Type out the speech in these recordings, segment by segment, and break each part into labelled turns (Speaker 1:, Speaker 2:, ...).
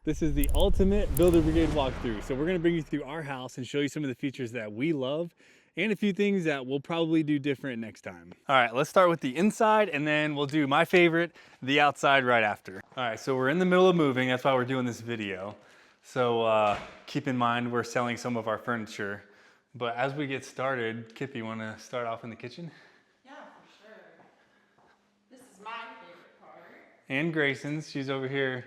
Speaker 1: This is the ultimate Builder Brigade walkthrough. So we're gonna bring you through our house and show you some of the features that we love and a few things that we'll probably do different next time. All right, let's start with the inside and then we'll do my favorite, the outside right after. All right, so we're in the middle of moving. That's why we're doing this video. So keep in mind, we're selling some of our furniture. But as we get started, Kip, you wanna start off in the kitchen?
Speaker 2: Yeah, for sure. This is my favorite part.
Speaker 1: And Grayson's, she's over here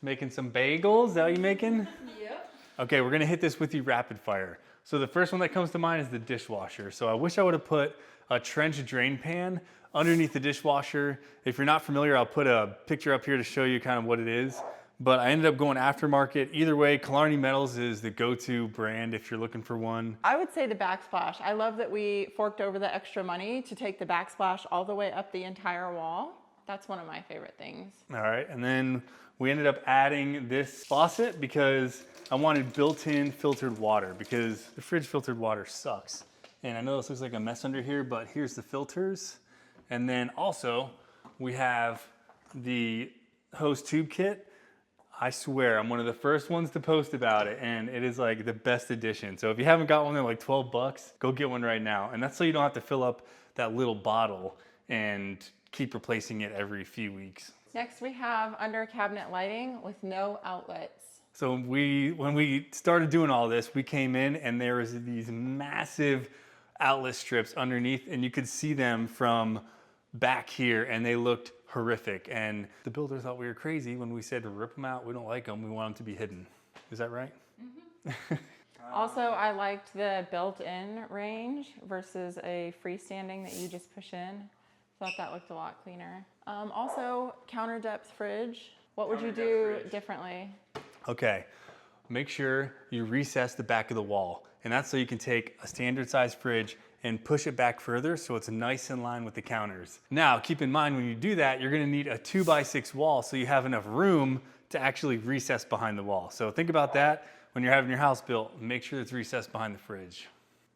Speaker 1: making some bagels. Is that what you making?
Speaker 2: Yep.
Speaker 1: Okay, we're gonna hit this with you rapid fire. So the first one that comes to mind is the dishwasher. So I wish I would have put a trench drain pan underneath the dishwasher. If you're not familiar, I'll put a picture up here to show you kind of what it is. But I ended up going aftermarket. Either way, Killarney Metals is the go-to brand if you're looking for one.
Speaker 2: I would say the backsplash. I love that we forked over the extra money to take the backsplash all the way up the entire wall. That's one of my favorite things.
Speaker 1: All right, and then we ended up adding this faucet because I wanted built-in filtered water because the fridge filtered water sucks. And I know this looks like a mess under here, but here's the filters. And then also we have the hose tube kit. I swear, I'm one of the first ones to post about it, and it is like the best addition. So if you haven't got one, they're like 12 bucks, go get one right now. And that's so you don't have to fill up that little bottle and keep replacing it every few weeks.
Speaker 2: Next we have under cabinet lighting with no outlets.
Speaker 1: So when we started doing all this, we came in and there was these massive outlet strips underneath, and you could see them from back here, and they looked horrific. And the builder thought we were crazy when we said to rip them out. We don't like them. We want them to be hidden. Is that right?
Speaker 2: Mm-hmm. Also, I liked the built-in range versus a freestanding that you just push in. Thought that looked a lot cleaner. Also, counter depth fridge. What would you do differently?
Speaker 1: Okay, make sure you recess the back of the wall. And that's so you can take a standard size fridge and push it back further so it's nice in line with the counters. Now, keep in mind when you do that, you're gonna need a 2x6 wall so you have enough room to actually recess behind the wall. So think about that when you're having your house built. Make sure it's recessed behind the fridge.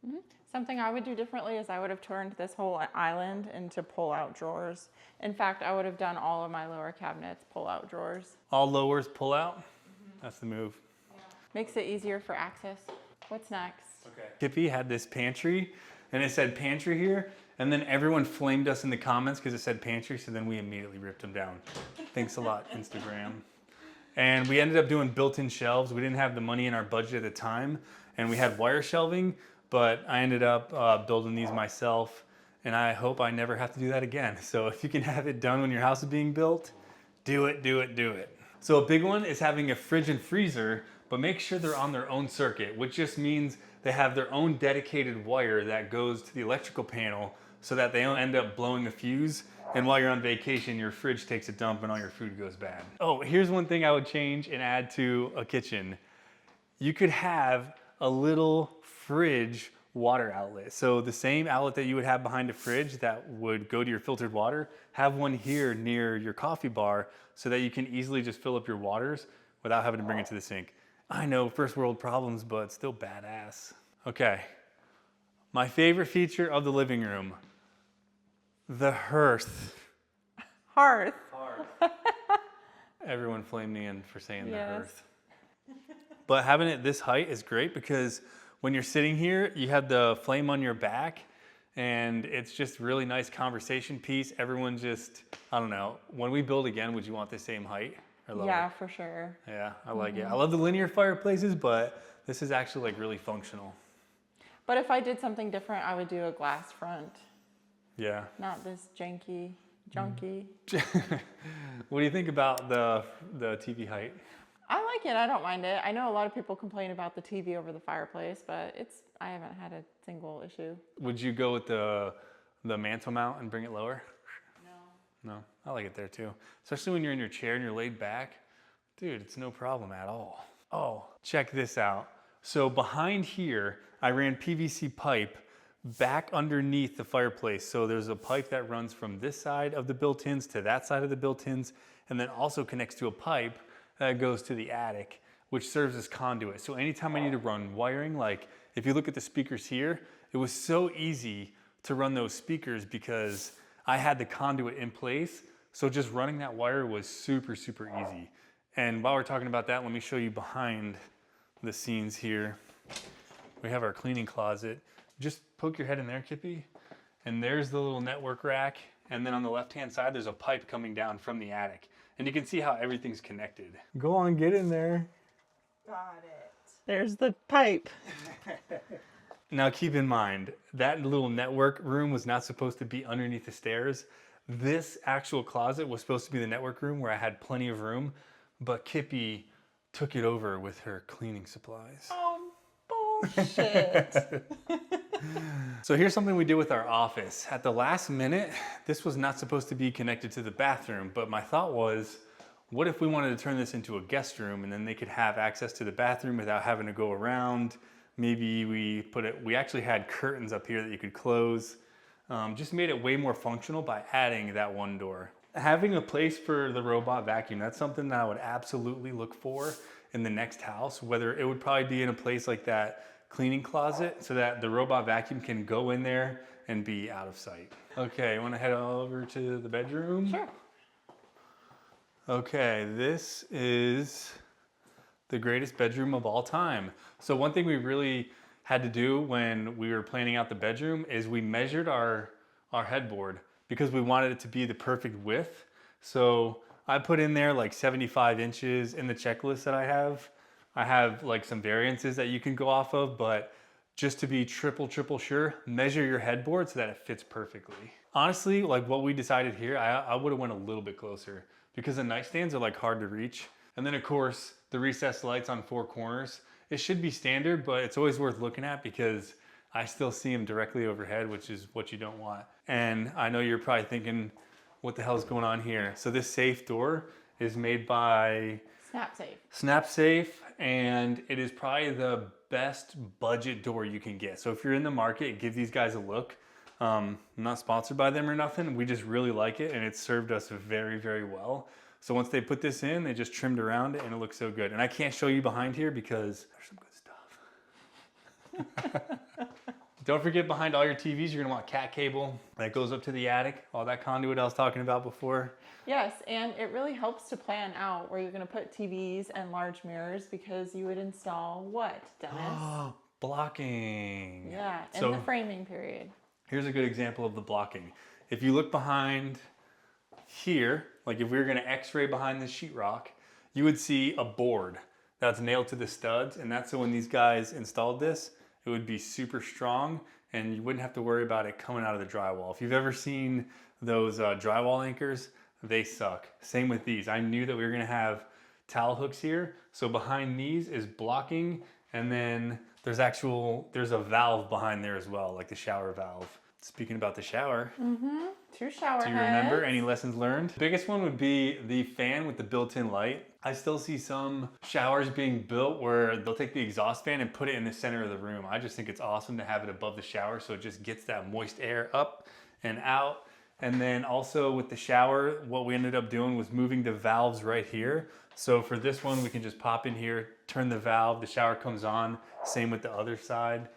Speaker 2: Mm-hmm. Something I would do differently is I would have turned this whole island into pull-out drawers. In fact, I would have done all of my lower cabinets pull-out drawers.
Speaker 1: All lowers pull out? Mm-hmm. That's the move.
Speaker 2: Yeah. Makes it easier for access. What's next?
Speaker 1: Okay. Kippy had this pantry, and it said pantry here, and then everyone flamed us in the comments because it said pantry, so then we immediately ripped them down. Thanks a lot, Instagram. And we ended up doing built-in shelves. We didn't have the money in our budget at the time, and we had wire shelving, but I ended up building these myself, and I hope I never have to do that again. So if you can have it done when your house is being built, do it, do it, do it. So a big one is having a fridge and freezer, but make sure they're on their own circuit, which just means they have their own dedicated wire that goes to the electrical panel so that they don't end up blowing a fuse. And while you're on vacation, your fridge takes a dump and all your food goes bad. Oh, here's one thing I would change and add to a kitchen. You could have a little fridge water outlet. So the same outlet that you would have behind a fridge that would go to your filtered water, have one here near your coffee bar so that you can easily just fill up your waters without having to bring it to the sink. I know, first world problems, but still badass. Okay, my favorite feature of the living room, the hearth.
Speaker 2: Hearth.
Speaker 1: Everyone flamed me in for saying
Speaker 2: Yes.
Speaker 1: the hearth. But having it this height is great because when you're sitting here, you have the flame on your back, and it's just really nice conversation piece. Everyone just, I don't know, when we build again, would you want the same height?
Speaker 2: Yeah, for sure.
Speaker 1: Yeah, I like it. I love the linear fireplaces, but this is actually like really functional.
Speaker 2: But if I did something different, I would do a glass front.
Speaker 1: Yeah.
Speaker 2: Not this junky.
Speaker 1: What do you think about the TV height?
Speaker 2: I like it. I don't mind it. I know a lot of people complain about the TV over the fireplace, but I haven't had a single issue.
Speaker 1: Would you go with the mantle mount and bring it lower? No, I like it there too. Especially when you're in your chair and you're laid back. Dude, it's no problem at all. Oh, check this out. So behind here, I ran PVC pipe back underneath the fireplace. So there's a pipe that runs from this side of the built-ins to that side of the built-ins, and then also connects to a pipe that goes to the attic, which serves as conduit. So anytime I need to run wiring, like if you look at the speakers here, it was so easy to run those speakers because I had the conduit in place. So just running that wire was super, super easy. And while we're talking about that, let me show you behind the scenes here. We have our cleaning closet. Just poke your head in there, Kippy. And there's the little network rack. And then on the left-hand side, there's a pipe coming down from the attic. And you can see how everything's connected. Go on, get in there.
Speaker 2: Got it. There's the pipe.
Speaker 1: Now keep in mind, that little network room was not supposed to be underneath the stairs. This actual closet was supposed to be the network room where I had plenty of room, but Kippy took it over with her cleaning supplies.
Speaker 2: Oh, bullshit.
Speaker 1: So here's something we did with our office. At the last minute, this was not supposed to be connected to the bathroom, but my thought was, what if we wanted to turn this into a guest room and then they could have access to the bathroom without having to go around? Maybe we actually had curtains up here that you could close. Just made it way more functional by adding that one door. Having a place for the robot vacuum, that's something that I would absolutely look for in the next house, whether it would probably be in a place like that cleaning closet so that the robot vacuum can go in there and be out of sight. Okay, you wanna head over to the bedroom?
Speaker 2: Sure.
Speaker 1: Okay, this is the greatest bedroom of all time. So one thing we really had to do when we were planning out the bedroom is we measured our headboard because we wanted it to be the perfect width. So I put in there like 75 inches in the checklist that I have. I have like some variances that you can go off of, but just to be triple sure, measure your headboard so that it fits perfectly. Honestly, like what we decided here, I would have went a little bit closer because the nightstands are like hard to reach. And then of course, the recessed lights on 4 corners. It should be standard, but it's always worth looking at because I still see them directly overhead, which is what you don't want. And I know you're probably thinking, what the hell is going on here? So this safe door is made by
Speaker 2: SnapSafe.
Speaker 1: SnapSafe, and it is probably the best budget door you can get. So if you're in the market, give these guys a look. I'm not sponsored by them or nothing. We just really like it, and it's served us very well. So once they put this in, they just trimmed around it and it looks so good. And I can't show you behind here because there's some good stuff. Don't forget, behind all your TVs, you're gonna want cat cable that goes up to the attic, all that conduit I was talking about before.
Speaker 2: Yes, and it really helps to plan out where you're gonna put TVs and large mirrors because you would install what, Dennis?
Speaker 1: Blocking.
Speaker 2: Yeah, in
Speaker 1: So
Speaker 2: the framing period.
Speaker 1: here's a good example of the blocking. If you look behind here, like if we were gonna x-ray behind this sheetrock, you would see a board that's nailed to the studs, and that's so when these guys installed this, it would be super strong and you wouldn't have to worry about it coming out of the drywall. If you've ever seen those drywall anchors, they suck. Same with these. I knew that we were gonna have towel hooks here, so behind these is blocking, and then there's a valve behind there as well, like the shower valve. Speaking about the shower,
Speaker 2: 2 shower
Speaker 1: do you
Speaker 2: heads.
Speaker 1: remember any lessons learned? The biggest one would be the fan with the built-in light. I still see some showers being built where they'll take the exhaust fan and put it in the center of the room. I just think it's awesome to have it above the shower so it just gets that moist air up and out. And then also with the shower, what we ended up doing was moving the valves right here. So for this one, we can just pop in here, turn the valve, the shower comes on. Same with the other side.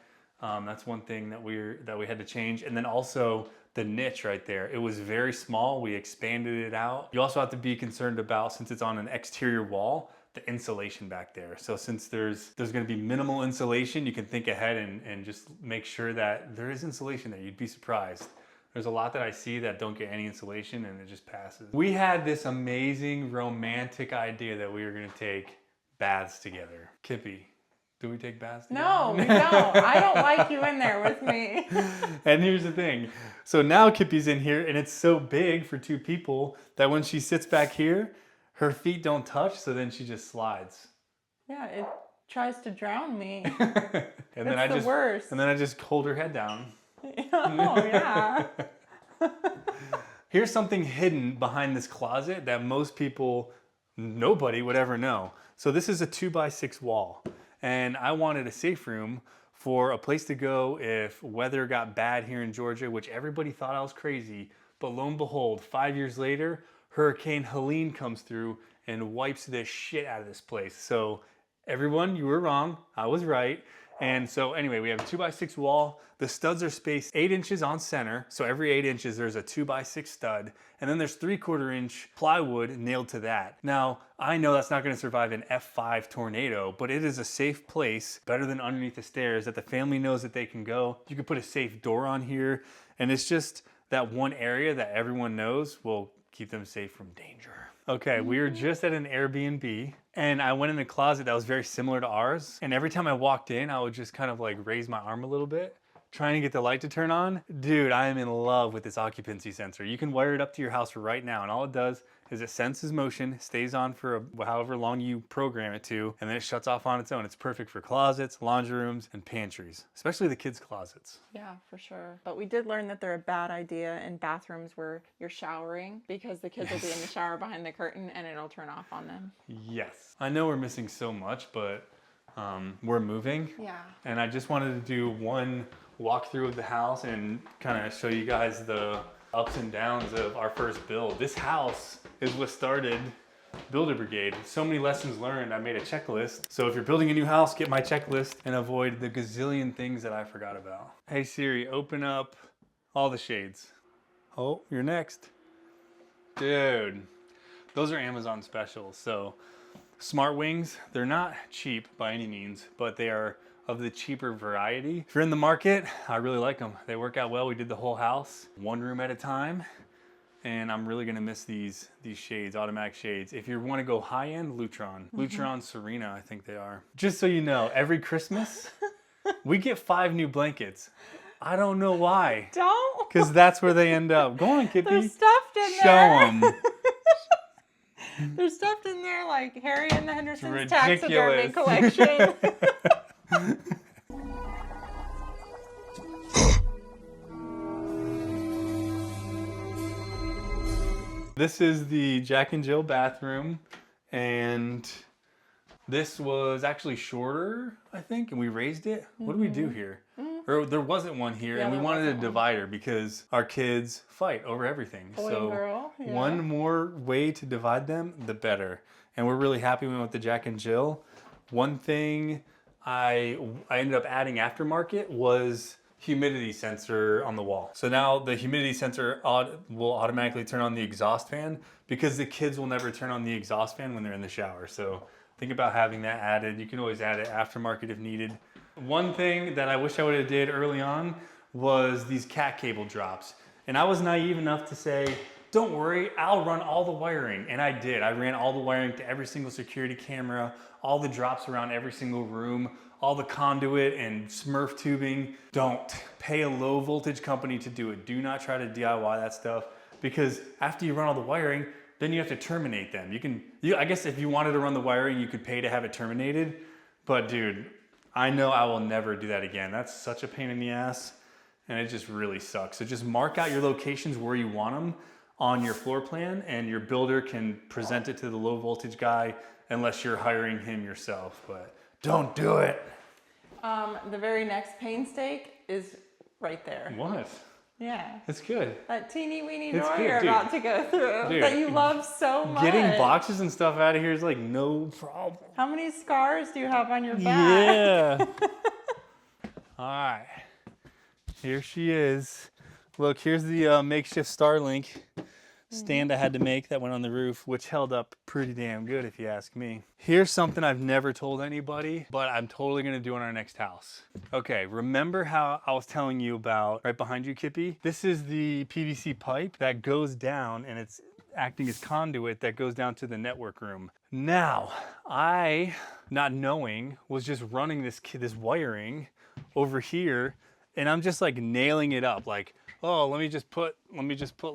Speaker 1: That's one thing that we had to change. And then also the niche right there. It was very small. We expanded it out. You also have to be concerned about, since it's on an exterior wall, the insulation back there. So since there's going to be minimal insulation, you can think ahead and just make sure that there is insulation there. You'd be surprised. There's a lot that I see that don't get any insulation and it just passes. We had this amazing romantic idea that we were going to take baths together. Kippy, do we take baths together?
Speaker 2: No, we don't. I don't like you in there with me.
Speaker 1: And here's the thing. So now Kippy's in here and it's so big for 2 people that when she sits back here, her feet don't touch, so then she just slides.
Speaker 2: Yeah, it tries to drown me.
Speaker 1: And then
Speaker 2: That's the worst.
Speaker 1: And then I just hold her head down.
Speaker 2: Oh, yeah.
Speaker 1: Here's something hidden behind this closet that most people, nobody would ever know. So this is a 2x6 wall. And I wanted a safe room for a place to go if weather got bad here in Georgia, which everybody thought I was crazy. But lo and behold, 5 years later, Hurricane Helene comes through and wipes the shit out of this place. So everyone, you were wrong. I was right. And so anyway, we have a 2x6 wall. The studs are spaced 8 inches on center. So every 8 inches, there's a 2x6 stud. And then there's 3/4 inch plywood nailed to that. Now, I know that's not gonna survive an F5 tornado, but it is a safe place, better than underneath the stairs, that the family knows that they can go. You can put a safe door on here. And it's just that one area that everyone knows will keep them safe from danger. Okay, we were just at an Airbnb and I went in a closet that was very similar to ours. And every time I walked in, I would just kind of like raise my arm a little bit, trying to get the light to turn on. Dude, I am in love with this occupancy sensor. You can wire it up to your house right now, and all it does is it senses motion, stays on for however long you program it to, and then it shuts off on its own. It's perfect for closets, laundry rooms, and pantries, especially the kids' closets.
Speaker 2: Yeah, for sure. But we did learn that they're a bad idea in bathrooms where you're showering, because the kids will be in the shower behind the curtain and it'll turn off on them.
Speaker 1: Yes. I know we're missing so much, but we're moving.
Speaker 2: Yeah.
Speaker 1: And I just wanted to do one walkthrough of the house and kind of show you guys the ups and downs of our first build. This house is what started Builder Brigade. So many lessons learned. I made a checklist. So if you're building a new house, get my checklist and avoid the gazillion things that I forgot about. Hey Siri, open up all the shades. Oh, you're next. Dude, those are Amazon specials. So Smart Wings, they're not cheap by any means, but they are of the cheaper variety. If you're in the market, I really like them. They work out well. We did the whole house, one room at a time. And I'm really gonna miss these shades, automatic shades. If you wanna go high end, Lutron. Lutron Serena, I think they are. Just so you know, every Christmas, we get 5 new blankets. I don't know why.
Speaker 2: Don't.
Speaker 1: Because that's where they end up. Go on, Kippy.
Speaker 2: They're stuffed in
Speaker 1: Show
Speaker 2: there.
Speaker 1: them.
Speaker 2: They're stuffed in there like Harry and the Hendersons
Speaker 1: Ridiculous.
Speaker 2: taxidermy collection.
Speaker 1: This is the Jack and Jill bathroom, and this was actually shorter, I think, and we raised it. What did we do here? Or there wasn't one here,
Speaker 2: Yeah,
Speaker 1: and we
Speaker 2: there
Speaker 1: wanted a
Speaker 2: wasn't one.
Speaker 1: divider because our kids fight over everything.
Speaker 2: Boy
Speaker 1: so
Speaker 2: and girl, yeah.
Speaker 1: one more way to divide them, the better. And we're really happy we went with the Jack and Jill. One thing I ended up adding aftermarket was humidity sensor on the wall. So now the humidity sensor will automatically turn on the exhaust fan, because the kids will never turn on the exhaust fan when they're in the shower. So think about having that added. You can always add it aftermarket if needed. One thing that I wish I would have did early on was these cat cable drops. And I was naive enough to say, don't worry, I'll run all the wiring. And I did. I ran all the wiring to every single security camera, all the drops around every single room, all the conduit and Smurf tubing. Don't pay a low voltage company to do it. Do not try to DIY that stuff, because after you run all the wiring, then you have to terminate them. I guess if you wanted to run the wiring, you could pay to have it terminated. But dude, I know I will never do that again. That's such a pain in the ass, and it just really sucks. So just mark out your locations where you want them on your floor plan, and your builder can present it to the low voltage guy unless you're hiring him yourself. But don't do it.
Speaker 2: The very next painstake is right there.
Speaker 1: What?
Speaker 2: Yeah.
Speaker 1: It's good.
Speaker 2: That teeny weeny
Speaker 1: It's
Speaker 2: door
Speaker 1: good,
Speaker 2: you're
Speaker 1: dude.
Speaker 2: about to go through,
Speaker 1: Dude,
Speaker 2: that you love so much.
Speaker 1: Getting boxes and stuff out of here is like no problem.
Speaker 2: How many scars do you have on your back?
Speaker 1: Yeah. All right. Here she is. Look, here's the makeshift Starlink stand I had to make that went on the roof, which held up pretty damn good if you ask me. Here's something I've never told anybody, but I'm totally gonna do in our next house. Okay, remember how I was telling you about right behind you, Kippy? This is the PVC pipe that goes down, and it's acting as conduit that goes down to the network room. Now, I, not knowing, was just running this wiring over here, and I'm just like nailing it up, like, oh, let me just put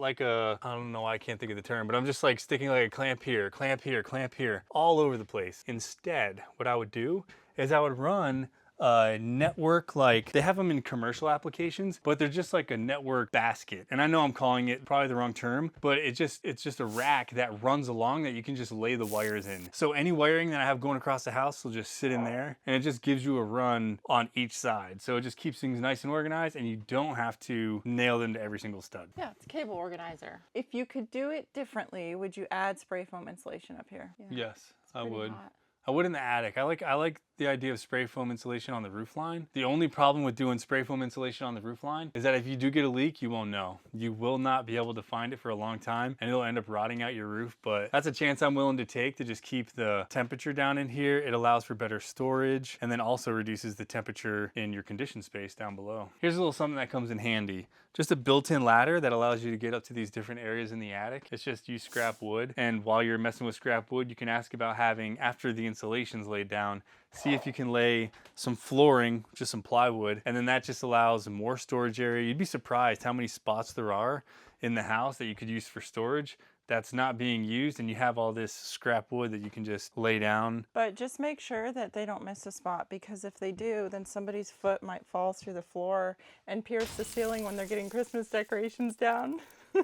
Speaker 1: like a, I don't know why I can't think of the term, but I'm just like sticking like a clamp here, all over the place. Instead, what I would do is I would run a network, like they have them in commercial applications, but they're just like a network basket. And I know I'm calling it probably the wrong term, but it's just a rack that runs along that you can just lay the wires in. So any wiring that I have going across the house will just sit in there, and it just gives you a run on each side. So it just keeps things nice and organized, and you don't have to nail them to every single stud.
Speaker 2: Yeah, it's a cable organizer. If you could do it differently, would you add spray foam insulation up here? Yeah.
Speaker 1: Yes, I
Speaker 2: Pretty
Speaker 1: would.
Speaker 2: hot.
Speaker 1: I would in the attic. I like the idea of spray foam insulation on the roof line. The only problem with doing spray foam insulation on the roof line is that if you do get a leak, you won't know. You will not be able to find it for a long time and it'll end up rotting out your roof, but that's a chance I'm willing to take to just keep the temperature down in here. It allows for better storage and then also reduces the temperature in your conditioned space down below. Here's a little something that comes in handy. Just a built-in ladder that allows you to get up to these different areas in the attic. It's just use scrap wood. And while you're messing with scrap wood, you can ask about having, after the insulation's laid down, see if you can lay some flooring, just some plywood, and then that just allows more storage area. You'd be surprised how many spots there are in the house that you could use for storage that's not being used, and you have all this scrap wood that you can just lay down.
Speaker 2: But just make sure that they don't miss a spot, because if they do, then somebody's foot might fall through the floor and pierce the ceiling when they're getting Christmas decorations down.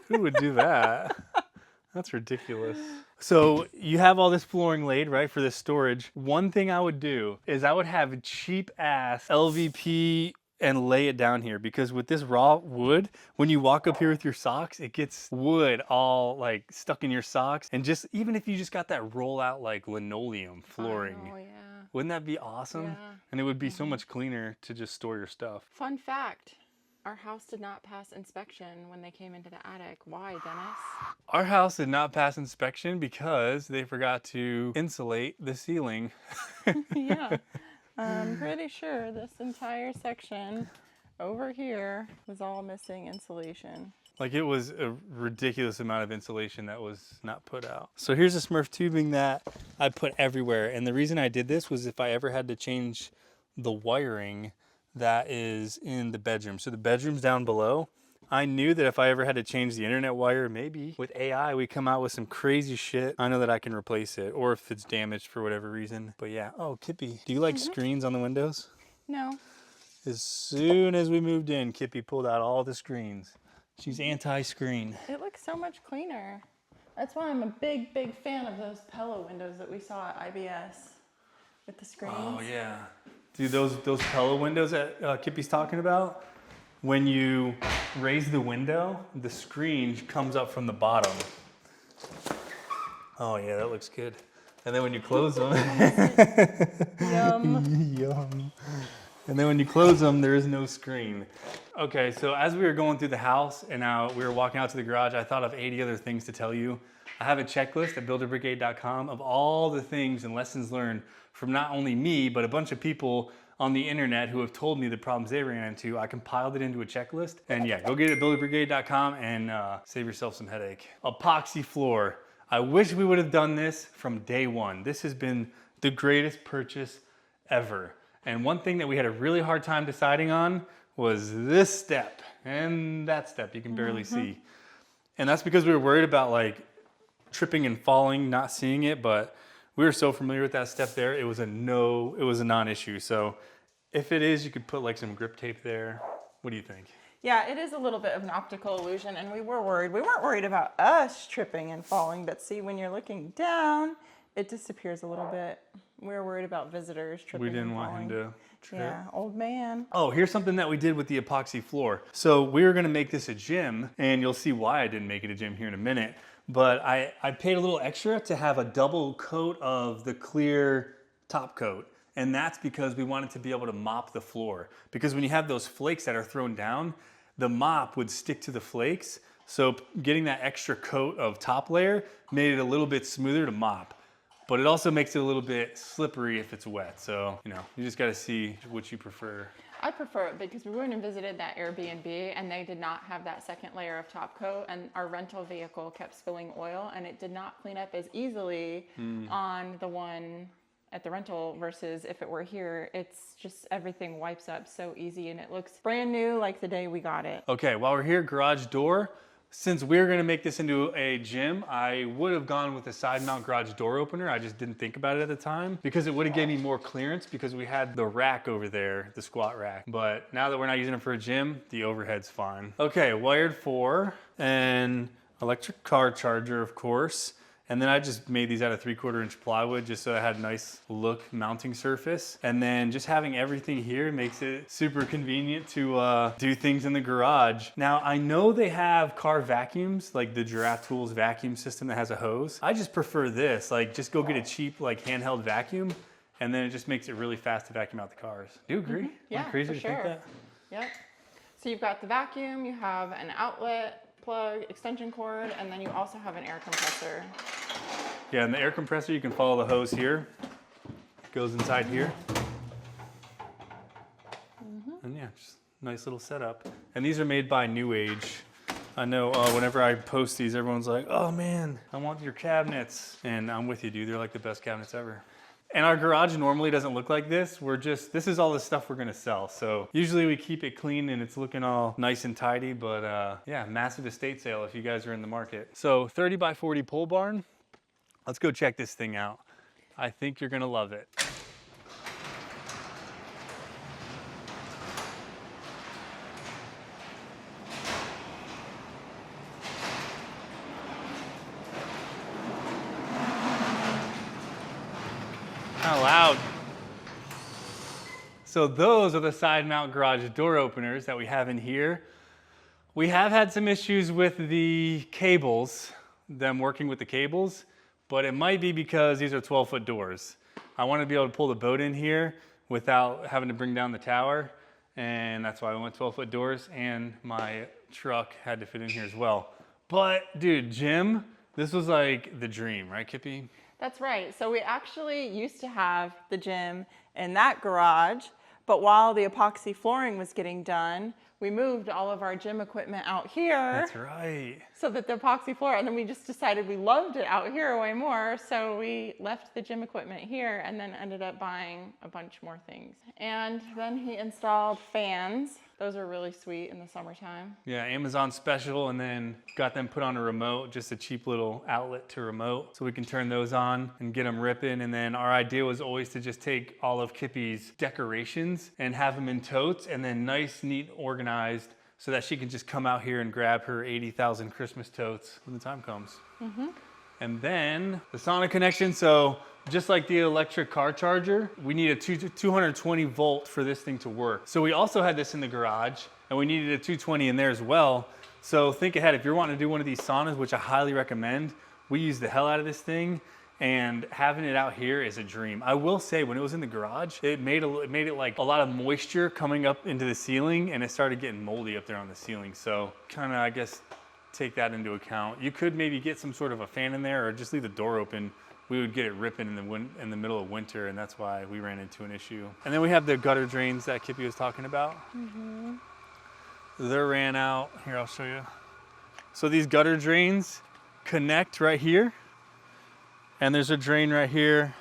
Speaker 1: Who would do that? That's ridiculous. So you have all this flooring laid, right, for this storage. One thing I would do is I would have cheap ass LVP and lay it down here, because with this raw wood, when you walk up here with your socks, it gets wood all like stuck in your socks. And just even if you just got that roll out like linoleum flooring,
Speaker 2: Oh, yeah.
Speaker 1: wouldn't that be awesome?
Speaker 2: Yeah.
Speaker 1: And it would be so much cleaner to just store your stuff.
Speaker 2: Fun fact, our house did not pass inspection when they came into the attic. Why, Dennis?
Speaker 1: Our house did not pass inspection because they forgot to insulate the ceiling.
Speaker 2: Yeah. I'm pretty sure this entire section over here was all missing insulation.
Speaker 1: Like, it was a ridiculous amount of insulation that was not put out. So here's the Smurf tubing that I put everywhere. And the reason I did this was if I ever had to change the wiring that is in the bedroom. So the bedroom's down below. I knew that if I ever had to change the internet wire, maybe with AI, we come out with some crazy shit. I know that I can replace it, or if it's damaged for whatever reason. But yeah, oh, Kippy, do you like screens on the windows?
Speaker 2: No.
Speaker 1: As soon as we moved in, Kippy pulled out all the screens. She's anti-screen.
Speaker 2: It looks so much cleaner. That's why I'm a big, big fan of those Pella windows that we saw at IBS with the screens.
Speaker 1: Oh yeah. Dude, those Pella windows that Kippy's talking about, when you raise the window, the screen comes up from the bottom. Oh yeah, that looks good. And then when you close them,
Speaker 2: Yum.
Speaker 1: yum. And then when you close them, there is no screen. Okay, so as we were going through the house and now we were walking out to the garage, I thought of 80 other things to tell you. I have a checklist at builderbrigade.com of all the things and lessons learned from not only me, but a bunch of people on the internet who have told me the problems they ran into. I compiled it into a checklist. And yeah, go get it at builderbrigade.com and save yourself some headache. Epoxy floor. I wish we would have done this from day one. This has been the greatest purchase ever. And one thing that we had a really hard time deciding on was this step and that step you can barely see. And that's because we were worried about like tripping and falling, not seeing it, but we were so familiar with that step there, it was a non-issue. So if it is, you could put like some grip tape there. What do you think?
Speaker 2: Yeah, it is a little bit of an optical illusion, and we were worried. We weren't worried about us tripping and falling, but see, when you're looking down, it disappears a little bit. We were worried about visitors tripping
Speaker 1: We didn't
Speaker 2: and
Speaker 1: want
Speaker 2: falling.
Speaker 1: him to trip.
Speaker 2: Yeah, old man.
Speaker 1: Oh, here's something that we did with the epoxy floor. So we were gonna make this a gym, and you'll see why I didn't make it a gym here in a minute. But I paid a little extra to have a double coat of the clear top coat. And that's because we wanted to be able to mop the floor. Because when you have those flakes that are thrown down, the mop would stick to the flakes. So getting that extra coat of top layer made it a little bit smoother to mop. But it also makes it a little bit slippery if it's wet. So, you know, you just gotta see what you prefer.
Speaker 2: I prefer it because we went and visited that Airbnb and they did not have that second layer of top coat, and our rental vehicle kept spilling oil and it did not clean up as easily on the one at the rental versus if it were here. It's just everything wipes up so easy and it looks brand new like the day we got it.
Speaker 1: Okay, while we're here, garage door. Since we're gonna make this into a gym, I would have gone with a side mount garage door opener. I just didn't think about it at the time because it would have gave me more clearance because we had the rack over there, the squat rack. But now that we're not using it for a gym, the overhead's fine. Okay, wired for an electric car charger, of course. And then I just made these out of 3/4 inch plywood just so I had a nice look mounting surface. And then just having everything here makes it super convenient to do things in the garage. Now I know they have car vacuums, like the Giraffe Tools vacuum system that has a hose. I just prefer this, like just go get a cheap like handheld vacuum and then it just makes it really fast to vacuum out the cars. Do you agree?
Speaker 2: Yeah,
Speaker 1: Am I crazy
Speaker 2: for
Speaker 1: to think
Speaker 2: sure.
Speaker 1: that?
Speaker 2: Yep. So you've got the vacuum, you have an outlet plug, extension cord, and then you also have an air compressor.
Speaker 1: Yeah, and the air compressor, you can follow the hose here. It goes inside here. And yeah, just nice little setup. And these are made by New Age. I know whenever I post these, everyone's like, oh man, I want your cabinets. And I'm with you, dude. They're like the best cabinets ever. And our garage normally doesn't look like this. This is all the stuff we're gonna sell. So usually we keep it clean and it's looking all nice and tidy, but yeah, massive estate sale if you guys are in the market. So 30 by 40 pole barn. Let's go check this thing out. I think you're gonna love it. How loud. So those are the side mount garage door openers that we have in here. We have had some issues with the cables, them working with the cables, but it might be because these are 12-foot doors. I want to be able to pull the boat in here without having to bring down the tower, and that's why I went 12-foot doors, and my truck had to fit in here as well. But dude, Jim, this was like the dream, right, Kippy?
Speaker 2: That's right. So we actually used to have the gym in that garage, but while the epoxy flooring was getting done, we moved all of our gym equipment out here.
Speaker 1: That's right.
Speaker 2: So that the epoxy floor, and then we just decided we loved it out here way more, so we left the gym equipment here and then ended up buying a bunch more things. And then he installed fans. Those are really sweet in the summertime.
Speaker 1: Yeah, Amazon special, and then got them put on a remote, just a cheap little outlet to remote. So we can turn those on and get them ripping. And then our idea was always to just take all of Kippy's decorations and have them in totes and then nice, neat, organized so that she can just come out here and grab her 80,000 Christmas totes when the time comes. And then the sauna connection. So just like the electric car charger, we need a 220 volt for this thing to work. So we also had this in the garage and we needed a 220 in there as well. So think ahead, if you're wanting to do one of these saunas, which I highly recommend, we use the hell out of this thing, and having it out here is a dream. I will say when it was in the garage, it made it like a lot of moisture coming up into the ceiling, and it started getting moldy up there on the ceiling. So kind of, I guess, take that into account. You could maybe get some sort of a fan in there or just leave the door open. We would get it ripping in the middle of winter, and that's why we ran into an issue. And then we have the gutter drains that Kippy was talking about. They're ran out. Here, I'll show you. So these gutter drains connect right here, and there's a drain right here.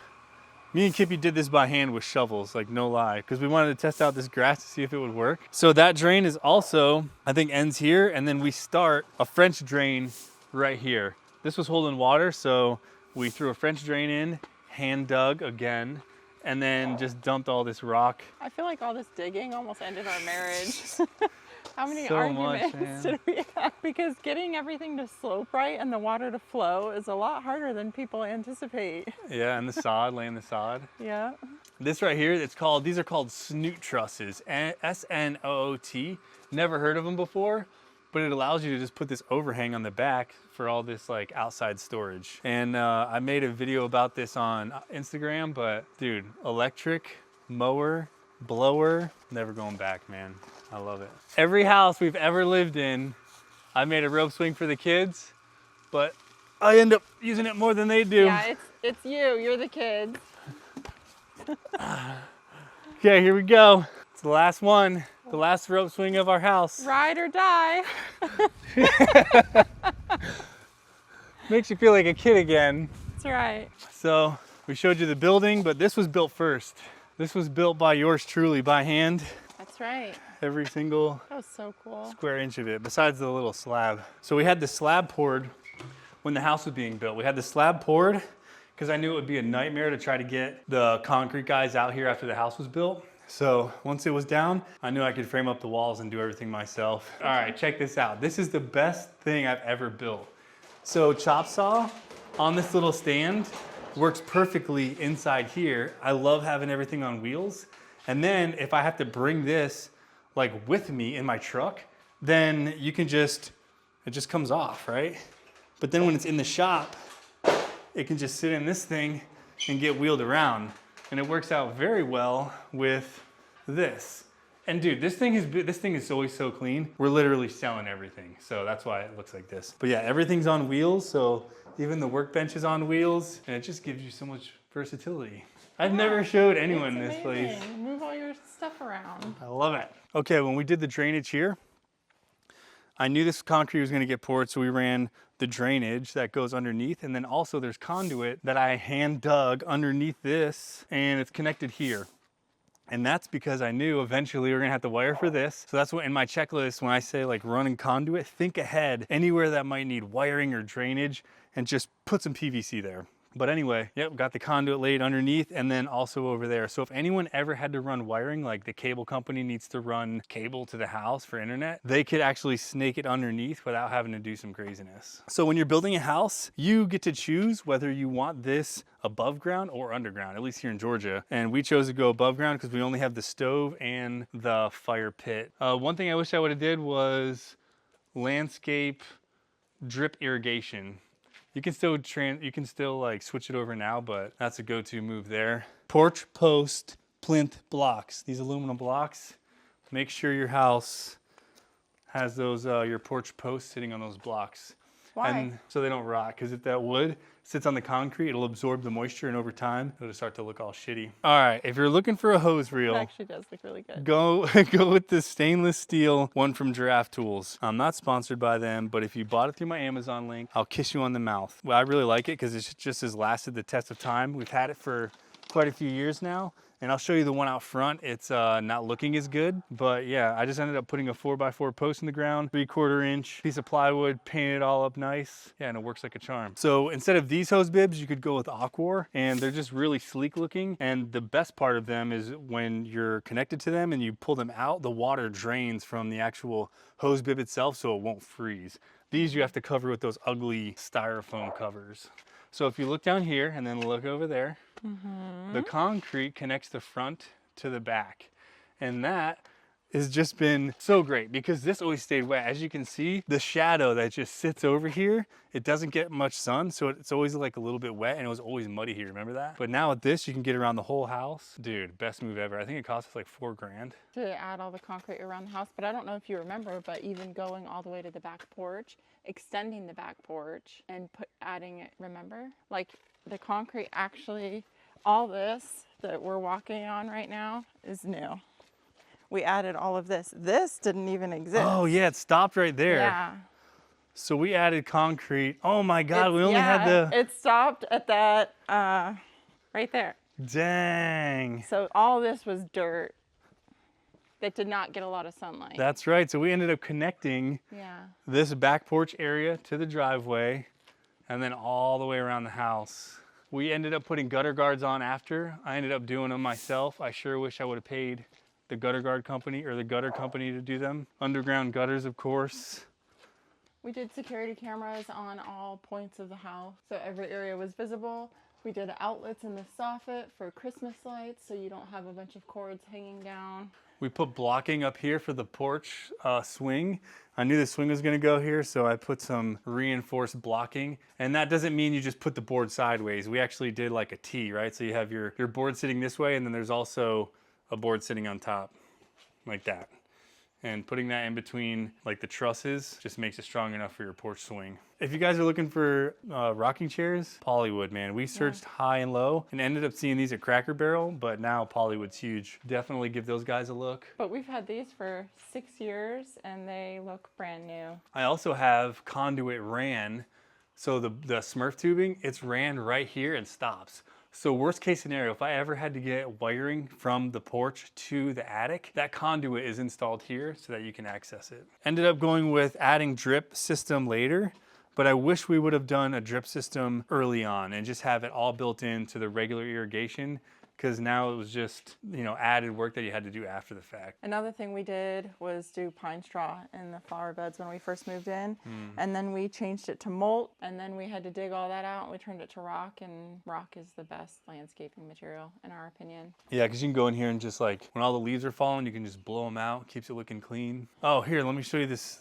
Speaker 1: Me and Kippy did this by hand with shovels, like no lie, because we wanted to test out this grass to see if it would work. So that drain is also, I think, ends here, and then we start a French drain right here. This was holding water, so we threw a French drain in, hand dug again, and then just dumped all this rock.
Speaker 2: I feel like all this digging almost ended our marriage. How many
Speaker 1: So
Speaker 2: arguments
Speaker 1: much, man.
Speaker 2: did we have? Because getting everything to slope right and the water to flow is a lot harder than people anticipate.
Speaker 1: Yeah, and the sod, laying the sod.
Speaker 2: Yeah.
Speaker 1: This right here, these are called snoot trusses, S-N-O-O-T. Never heard of them before, but it allows you to just put this overhang on the back for all this like outside storage. And I made a video about this on Instagram, but dude, electric, mower, blower, never going back, man. I love it. Every house we've ever lived in, I made a rope swing for the kids, but I end up using it more than they do.
Speaker 2: Yeah, it's you. You're the kids.
Speaker 1: Okay, here we go. It's the last one, the last rope swing of our house.
Speaker 2: Ride or die.
Speaker 1: Makes you feel like a kid again.
Speaker 2: That's right.
Speaker 1: So we showed you the building, but this was built first. This was built by yours truly, by hand.
Speaker 2: That's right.
Speaker 1: Every single
Speaker 2: That was so cool.
Speaker 1: square inch of it, besides the little slab. So we had the slab poured when the house was being built. We had the slab poured because I knew it would be a nightmare to try to get the concrete guys out here after the house was built. So once it was down, I knew I could frame up the walls and do everything myself. All right, check this out. This is the best thing I've ever built. So chop saw on this little stand works perfectly inside here. I love having everything on wheels. And then if I have to bring this like with me in my truck, then you can it just comes off, right? But then when it's in the shop, it can just sit in this thing and get wheeled around. And it works out very well with this. And dude, this thing is always so clean. We're literally selling everything. So that's why it looks like this. But yeah, everything's on wheels. So even the workbench is on wheels, and it just gives you so much versatility. I've never showed anyone this place.
Speaker 2: Move all your stuff around.
Speaker 1: I love it. Okay, when we did the drainage here, I knew this concrete was gonna get poured, so we ran the drainage that goes underneath, and then also there's conduit that I hand dug underneath this, and it's connected here. And that's because I knew eventually we're gonna have to wire for this. So that's what in my checklist, when I say like running conduit, think ahead anywhere that might need wiring or drainage and just put some PVC there. But anyway, yep, got the conduit laid underneath and then also over there. So if anyone ever had to run wiring, like the cable company needs to run cable to the house for internet, they could actually snake it underneath without having to do some craziness. So when you're building a house, you get to choose whether you want this above ground or underground, at least here in Georgia. And we chose to go above ground because we only have the stove and the fire pit. One thing I wish I would have did was landscape drip irrigation. You can still like switch it over now, but that's a go-to move there. Porch post plinth blocks. These aluminum blocks. Make sure your house has those your porch posts sitting on those blocks.
Speaker 2: Why?
Speaker 1: And so they don't rot, because if that wood sits on the concrete, it'll absorb the moisture, and over time, it'll start to look all shitty. All right, if you're looking for a hose reel,
Speaker 2: It actually does look really good.
Speaker 1: go with the stainless steel one from Giraffe Tools. I'm not sponsored by them, but if you bought it through my Amazon link, I'll kiss you on the mouth. Well, I really like it because it just has lasted the test of time. We've had it for quite a few years now. And I'll show you the one out front. It's not looking as good, but yeah, I just ended up putting a 4x4 post in the ground, 3/4 inch piece of plywood, painted it all up nice. Yeah, and it works like a charm. So instead of these hose bibs, you could go with Aquar, and they're just really sleek looking. And the best part of them is when you're connected to them and you pull them out, the water drains from the actual hose bib itself, so it won't freeze. These you have to cover with those ugly styrofoam covers. So if you look down here and then look over there, the concrete connects the front to the back. And that has just been so great because this always stayed wet. As you can see, the shadow that just sits over here, it doesn't get much sun, so it's always like a little bit wet, and it was always muddy here, remember that? But now with this, you can get around the whole house. Dude, best move ever. I think it cost us like $4 grand.
Speaker 2: To add all the concrete around the house, but I don't know if you remember, but even going all the way to the back porch, extending the back porch and adding it, remember? Like the concrete actually, all this that we're walking on right now is new. We added all of this. This didn't even exist.
Speaker 1: Oh yeah, it stopped right there.
Speaker 2: Yeah.
Speaker 1: So we added concrete. Oh my God, we only had the...
Speaker 2: It stopped at that, right there.
Speaker 1: Dang.
Speaker 2: So all this was dirt that did not get a lot of sunlight.
Speaker 1: That's right. So we ended up connecting this back porch area to the driveway and then all the way around the house. We ended up putting gutter guards on after. I ended up doing them myself. I sure wish I would have paid the gutter guard company or the gutter company to do them. Underground gutters, of course.
Speaker 2: We did security cameras on all points of the house, so every area was visible. We did outlets in the soffit for Christmas lights, so you don't have a bunch of cords hanging down.
Speaker 1: We put blocking up here for the porch swing. I knew the swing was gonna go here, so I put some reinforced blocking. And that doesn't mean you just put the board sideways. We actually did like a T, right? So you have your board sitting this way, and then there's also a board sitting on top, like that. And putting that in between like the trusses just makes it strong enough for your porch swing. If you guys are looking for rocking chairs, Polywood, man. We searched high and low and ended up seeing these at Cracker Barrel, but now Polywood's huge. Definitely give those guys a look.
Speaker 2: But we've had these for 6 years and they look brand new.
Speaker 1: I also have Conduit ran. So the Smurf tubing, it's ran right here and stops. So worst case scenario, if I ever had to get wiring from the porch to the attic, that conduit is installed here so that you can access it. Ended up going with adding drip system later, but I wish we would have done a drip system early on and just have it all built into the regular irrigation, because now it was just, you know, added work that you had to do after the fact.
Speaker 2: Another thing we did was do pine straw in the flower beds when we first moved in. And then we changed it to mulch, and then we had to dig all that out and we turned it to rock, and rock is the best landscaping material in our opinion.
Speaker 1: Yeah, because you can go in here and just like, when all the leaves are falling, you can just blow them out, keeps it looking clean. Oh, here, let me show you this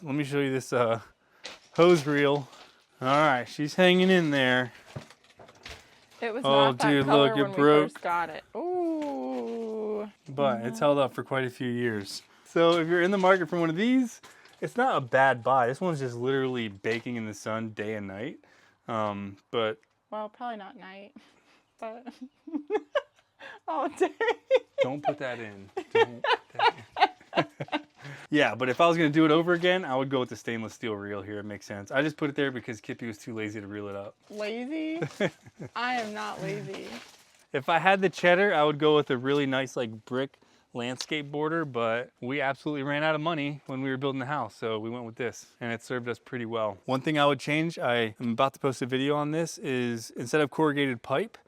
Speaker 1: hose reel. All right, she's hanging in there.
Speaker 2: It was not that
Speaker 1: dude,
Speaker 2: color
Speaker 1: look, it
Speaker 2: when
Speaker 1: broke.
Speaker 2: we first got it. Ooh.
Speaker 1: but it's held up for quite a few years. So if you're in the market for one of these, it's not a bad buy. This one's just literally baking in the sun day and night. But
Speaker 2: Well, probably not night, but all day.
Speaker 1: don't put that in. Don't put that in. Yeah, but if I was gonna do it over again, I would go with the stainless steel reel here. It makes sense. I just put it there because Kippy was too lazy to reel it up.
Speaker 2: Lazy? I am not lazy.
Speaker 1: If I had the cheddar, I would go with a really nice like brick landscape border, but we absolutely ran out of money when we were building the house, so we went with this, and it served us pretty well. One thing I would change, I am about to post a video on this, is instead of corrugated pipe,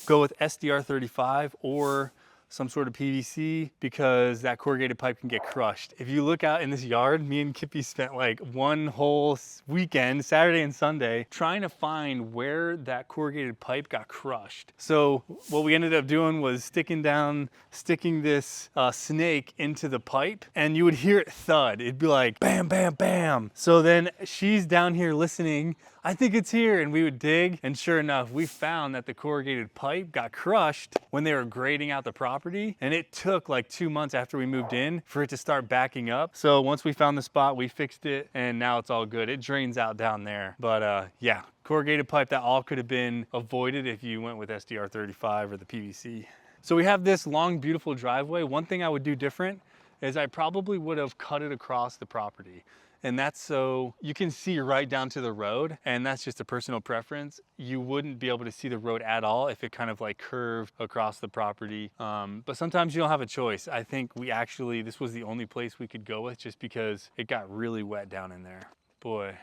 Speaker 1: go with SDR35 or some sort of PVC, because that corrugated pipe can get crushed. If you look out in this yard, me and Kippy spent like one whole weekend, Saturday and Sunday, trying to find where that corrugated pipe got crushed. So what we ended up doing was sticking this snake into the pipe, and you would hear it thud. It'd be like bam, bam, bam. So then she's down here listening, I think it's here, and we would dig, and sure enough, we found that the corrugated pipe got crushed when they were grading out the property, and it took like 2 months after we moved in for it to start backing up. So once we found the spot, we fixed it, and now it's all good. It drains out down there. But yeah, corrugated pipe, that all could have been avoided if you went with SDR35 or the PVC. So we have this long, beautiful driveway. One thing I would do different is I probably would have cut it across the property. And that's so you can see right down to the road, and that's just a personal preference. You wouldn't be able to see the road at all if it kind of like curved across the property. But sometimes you don't have a choice. I think this was the only place we could go with, just because it got really wet down in there. Boy,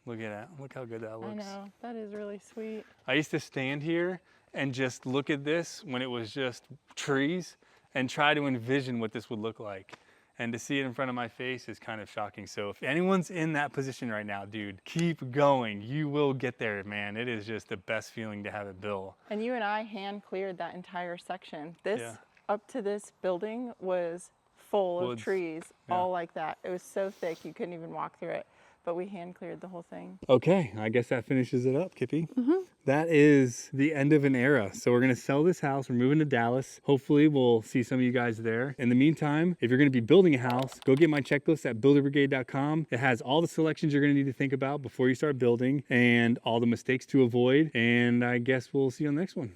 Speaker 1: look at that. Look how good that looks.
Speaker 2: I know, that is really sweet.
Speaker 1: I used to stand here and just look at this when it was just trees and try to envision what this would look like. And to see it in front of my face is kind of shocking. So if anyone's in that position right now, dude, keep going. You will get there, man. It is just the best feeling to have it built.
Speaker 2: And you and I hand cleared that entire section. This, up to this building, was full of trees, all like that. It was so thick you couldn't even walk through it. But we hand cleared the whole thing.
Speaker 1: Okay, I guess that finishes it up, Kippy. That is the end of an era. So we're gonna sell this house. We're moving to Dallas. Hopefully we'll see some of you guys there. In the meantime, if you're gonna be building a house, go get my checklist at builderbrigade.com. It has all the selections you're gonna need to think about before you start building and all the mistakes to avoid. And I guess we'll see you on the next one.